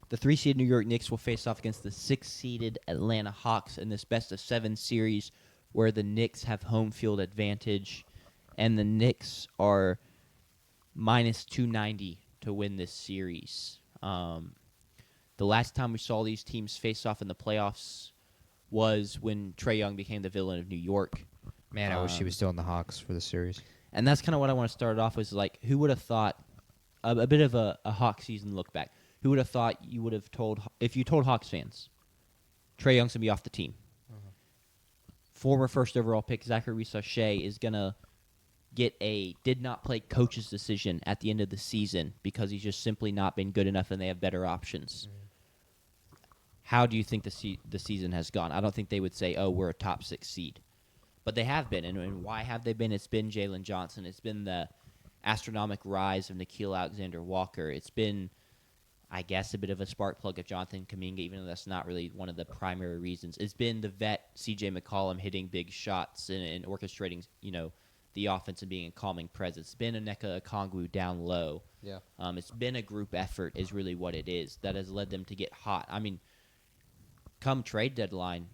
The 3-seeded New York Knicks will face off against the 6-seeded Atlanta Hawks in this best-of-7 series where the Knicks have home field advantage, and the Knicks are minus 290 to win this series. The last time we saw these teams face off in the playoffs was when Trae Young became the villain of New York. Man, I wish he was still in the Hawks for the series. And that's kind of what I want to start off with, like, who would have thought, a bit of a Hawks season look back, who would have thought you would have told, if you told Hawks fans, Trae Young's going to be off the team. Former first overall pick Zachary Sachet is going to get a did not play coach's decision at the end of the season because he's just simply not been good enough and they have better options. How do you think the season has gone? I don't think they would say, oh, we're a top 6 seed. But they have been. And why have they been? It's been Jalen Johnson. It's been the astronomical rise of Nickeil Alexander-Walker. It's been, I guess, a bit of a spark plug of Jonathan Kuminga, even though that's not really one of the primary reasons. It's been the vet C.J. McCollum hitting big shots and orchestrating, the offense and being a calming presence. It's been Onyeka Okongwu down low. Yeah. It's been a group effort is really what it is that has led them to get hot. I mean, come trade deadline,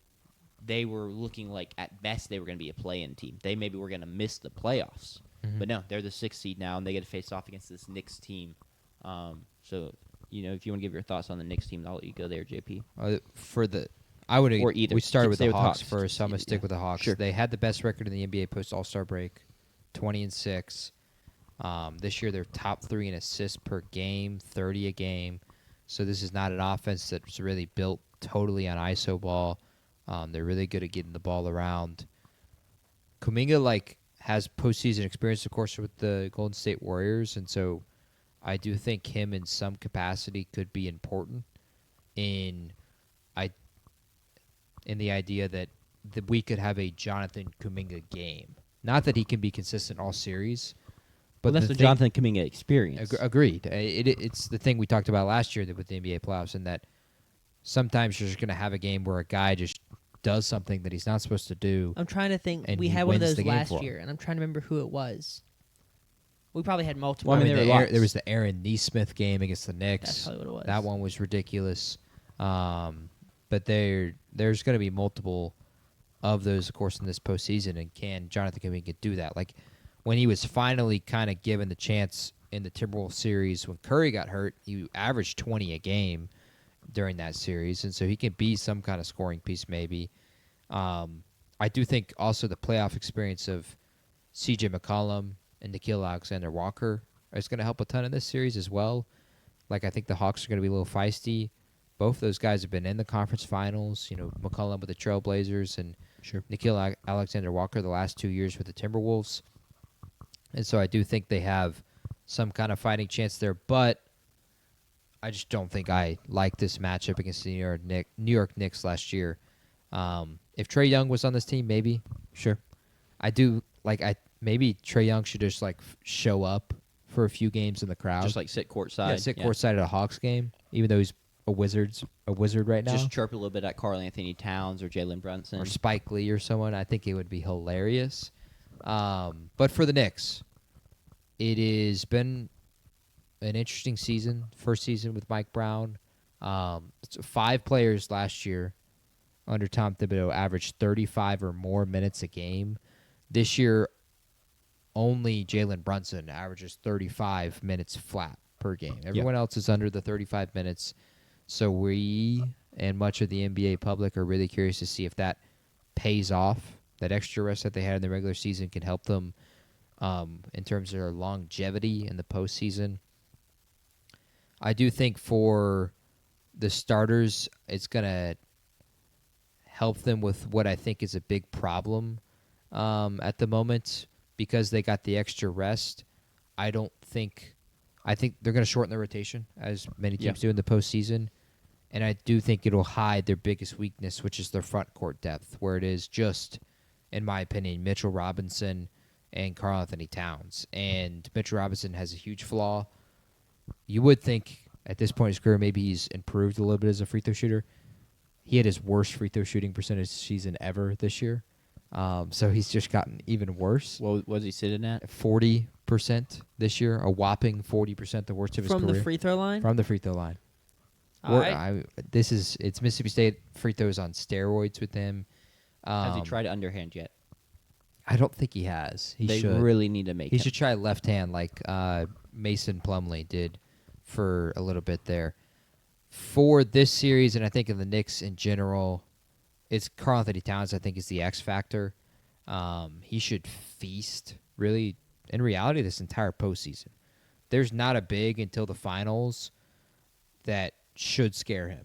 they were looking like at best they were going to be a play-in team. They maybe were going to miss the playoffs. Mm-hmm. But no, they're the 6th seed now, and they get to face off against this Knicks team. So, if you want to give your thoughts on the Knicks team, I'll let you go there, JP. Or either. We started with Stay the with Hawks Hawks. first, so I'm going to stick with the Hawks. Sure. They had the best record in the NBA post-All-Star break, 20-6. This year they're top 3 in assists per game, 30 a game. So this is not an offense that's really built totally on ISO ball. They're really good at getting the ball around. Kuminga has postseason experience, of course, with the Golden State Warriors, and so I do think him in some capacity could be important in the idea that we could have a Jonathan Kuminga game. Not that he can be consistent all series, but that's the Jonathan Kuminga experience. Agreed. It's the thing we talked about last year with the NBA playoffs, and that sometimes you're just going to have a game where a guy just does something that he's not supposed to do. I'm trying to think. And We he had one of wins those the game last for him. year, and I'm trying to remember who it was. We probably had multiple. Well, I mean, there was the Aaron Nesmith game against the Knicks. That's probably what it was. That one was ridiculous. But there's going to be multiple of those, of course, in this postseason. And can Jonathan Kuminga do that? Like when he was finally kind of given the chance in the Timberwolves series when Curry got hurt, he averaged 20 a game during that series, and so he can be some kind of scoring piece maybe. I do think also the playoff experience of C.J. McCollum and Nickeil Alexander-Walker is going to help a ton in this series as well. I think the Hawks are going to be a little feisty. Both those guys have been in the conference finals. McCollum with the Trailblazers and Nickeil Alexander-Walker the last 2 years with the Timberwolves. And so I do think they have some kind of fighting chance there, but I just don't think I like this matchup against the New York Knicks last year. If Trae Young was on this team, maybe. Sure. I do maybe Trae Young should just show up for a few games in the crowd. Just sit courtside. Yeah, sit courtside at a Hawks game, even though he's a wizard right now. Just chirp a little bit at Karl Anthony Towns or Jalen Brunson. Or Spike Lee or someone. I think it would be hilarious. But for the Knicks, it has been an interesting season. First season with Mike Brown. 5 players last year under Tom Thibodeau averaged 35 or more minutes a game. This year, only Jalen Brunson averages 35 minutes flat per game. Everyone else is under the 35 minutes. So we and much of the NBA public are really curious to see if that pays off. That extra rest that they had in the regular season can help them in terms of their longevity in the postseason. I do think for the starters, it's going to help them with what I think is a big problem at the moment because they got the extra rest. I think they're going to shorten their rotation, as many teams do in the postseason. And I do think it'll hide their biggest weakness, which is their front court depth, where it is just, in my opinion, Mitchell Robinson and Karl Anthony Towns. And Mitchell Robinson has a huge flaw. You would think at this point in his career maybe he's improved a little bit as a free throw shooter. He had his worst free throw shooting percentage season ever this year. So he's just gotten even worse. What was he sitting at? 40% this year, a whopping 40%, the worst of his career. From the free throw line? From the free throw line. All right. It's Mississippi State free throws on steroids with him. Has he tried underhand yet? I don't think he has. He They should. really need to make He him. should try left hand like Mason Plumlee did for a little bit there. For this series, and I think in the Knicks in general, it's Karl Anthony Towns, I think, is the X factor. He should feast, really, in reality, this entire postseason. There's not a big until the finals that should scare him.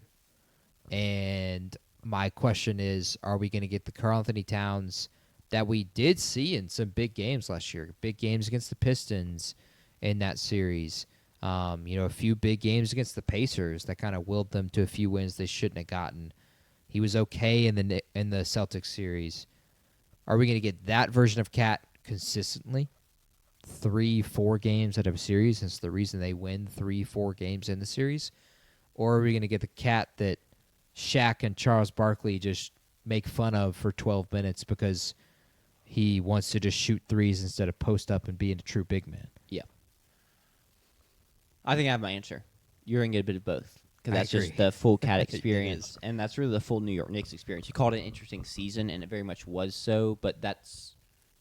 And my question is, are we going to get the Karl Anthony Towns that we did see in some big games last year? Big games against the Pistons in that series. A few big games against the Pacers that kind of willed them to a few wins they shouldn't have gotten. He was okay in the Celtics series. Are we going to get that version of Cat consistently? 3-4 games out of a series, and it's the reason they win 3-4 games in the series? Or are we going to get the Cat that Shaq and Charles Barkley just make fun of for 12 minutes because he wants to just shoot threes instead of post up and being a true big man? Yeah. I think I have my answer. You're going to get a bit of both. Because that's agree. just the full Cat It experience. And that's really the full New York Knicks experience. You called it an interesting season, and it very much was so, but that's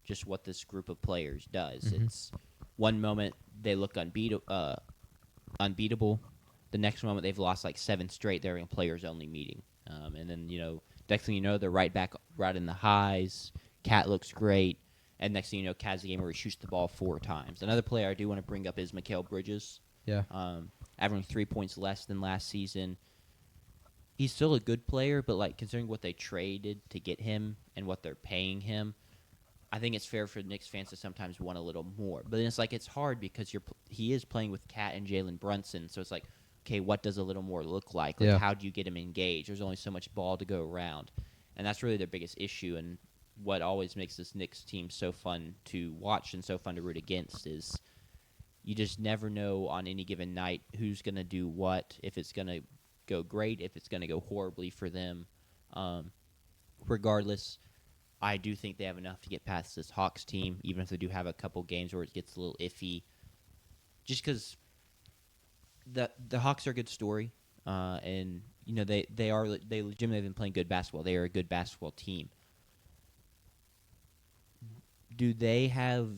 just what this group of players does. Mhm. It's one moment they look unbeatable. The next moment they've lost like 7 straight. They're in a players-only meeting. And then, next thing you know, they're right back right in the highs. Cat looks great. And next thing you know, Cat's a game where he shoots the ball 4 times. Another player I do want to bring up is Mikal Bridges. Yeah. Averaging 3 points less than last season. He's still a good player, but considering what they traded to get him and what they're paying him, I think it's fair for Knicks fans to sometimes want a little more. But then it's hard because he is playing with Cat and Jalen Brunson, so it's okay, what does a little more look like? Yeah. How do you get him engaged? There's only so much ball to go around, and that's really their biggest issue. And what always makes this Knicks team so fun to watch and so fun to root against is you just never know on any given night who's going to do what, if it's going to go great, if it's going to go horribly for them. Regardless, I do think they have enough to get past this Hawks team, even if they do have a couple games where it gets a little iffy. Just because the Hawks are a good story, and they legitimately have been playing good basketball. They are a good basketball team. Do they have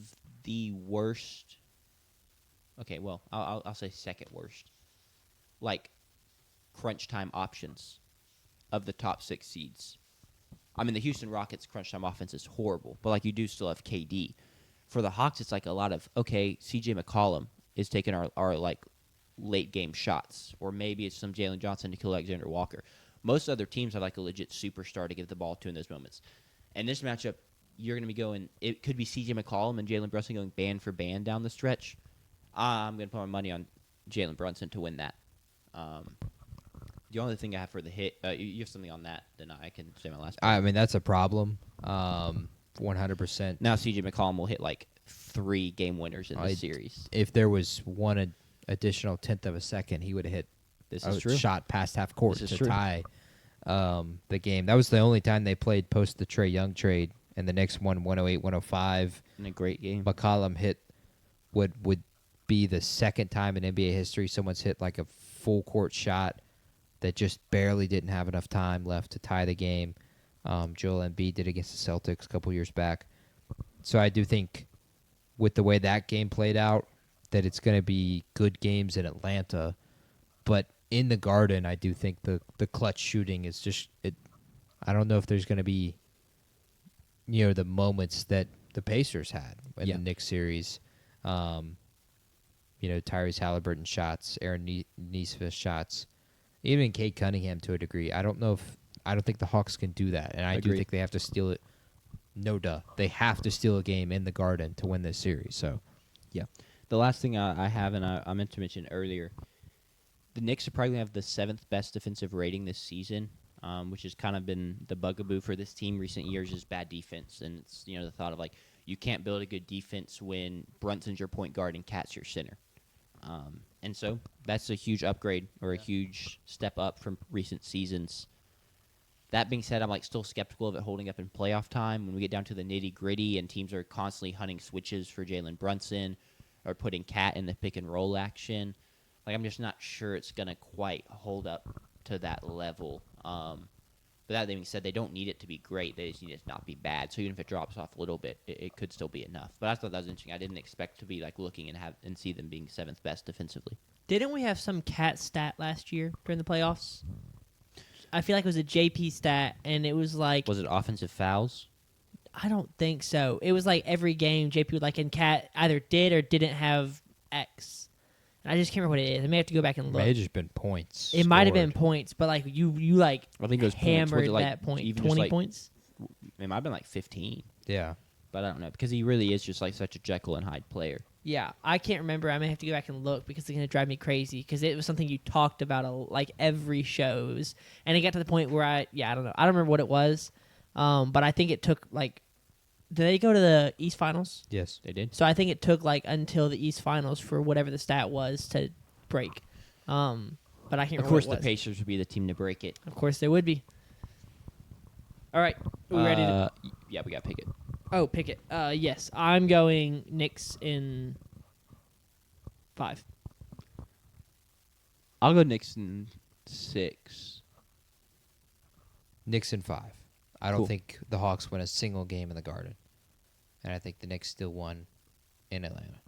the worst? Okay, well, I'll say second worst. Crunch time options of the top 6 seeds. I mean, the Houston Rockets' crunch time offense is horrible, but you do still have KD. For the Hawks, it's a lot of, okay, CJ McCollum is taking our late game shots, or maybe it's some Jalen Johnson to kill Alexander Walker. Most other teams have a legit superstar to give the ball to in those moments. And this matchup, you're going to be going, it could be CJ McCollum and Jalen Brunson going band for band down the stretch. I'm going to put my money on Jalen Brunson to win that. The only thing I have for the hit, you have something on that, then I can say my last point. I mean, that's a problem. 100%. Now CJ McCollum will hit 3 game winners in this series. If there was one additional tenth of a second, he would have hit This is true. shot past half court This to is true. tie the game. That was the only time they played post the Trae Young trade, and the Knicks won 108-105. In a great game. McCollum hit would be the second time in NBA history someone's hit a full court shot that just barely didn't have enough time left to tie the game. Joel Embiid did against the Celtics a couple years back. So I do think with the way that game played out that it's going to be good games in Atlanta. But in the Garden, I do think the clutch shooting is just it. I don't know if there's going to be the moments that the Pacers had in the Knicks series. Tyrese Halliburton shots, Aaron Nesmith shots, even Cade Cunningham to a degree. I don't think the Hawks can do that, and I do think they have to steal it. No duh. They have to steal a game in the Garden to win this series. So, yeah. The last thing I have, and I meant to mention earlier, the Knicks are probably going to have the 7th best defensive rating this season, which has kind of been the bugaboo for this team recent years is bad defense. And it's, the thought of you can't build a good defense when Brunson's your point guard and Cat's your center. And so that's a huge upgrade or a huge step up from recent seasons. That being said, I'm still skeptical of it holding up in playoff time. When we get down to the nitty-gritty and teams are constantly hunting switches for Jalen Brunson or putting Cat in the pick-and-roll action, Like I'm just not sure it's gonna quite hold up to that level. But that being said, they don't need it to be great. They just need it to not be bad. So even if it drops off a little bit, it could still be enough. But I thought that was interesting. I didn't expect to be like looking and see them being 7th best defensively. Didn't we have some cat stat last year during the playoffs? I feel like it was a JP stat, and it was like Was it offensive fouls? I don't think so. It was like every game JP would and Cat either did or didn't have X. And I just can't remember what it is. I may have to go back and It look. may have just been points. It might have been scored. points, but like you like I think it was points. hammered Was it like that point. even 20 just like, points. It might have been like 15, Yeah. but I don't know because he really is just like such a Jekyll and Hyde player. Yeah, I can't remember. I may have to go back and look because it's gonna drive me crazy because it was something you talked about like every shows, and it got to the point where I don't know. I don't remember what it was, but I think it took like. Did they go to the East Finals? Yes. They did. So I think it took like until the East Finals for whatever the stat was to break. But I can't remember. Of course, what it the was. Pacers would be the team to break it. Of course, they would be. All right, are we ready to? Yeah, we got to pick it. Oh, pick it. Yes, I'm going Knicks in 5. I'll go Knicks in 6. Knicks in 5. I don't Cool. think the Hawks win a single game in the Garden. And I think the Knicks still won in Atlanta.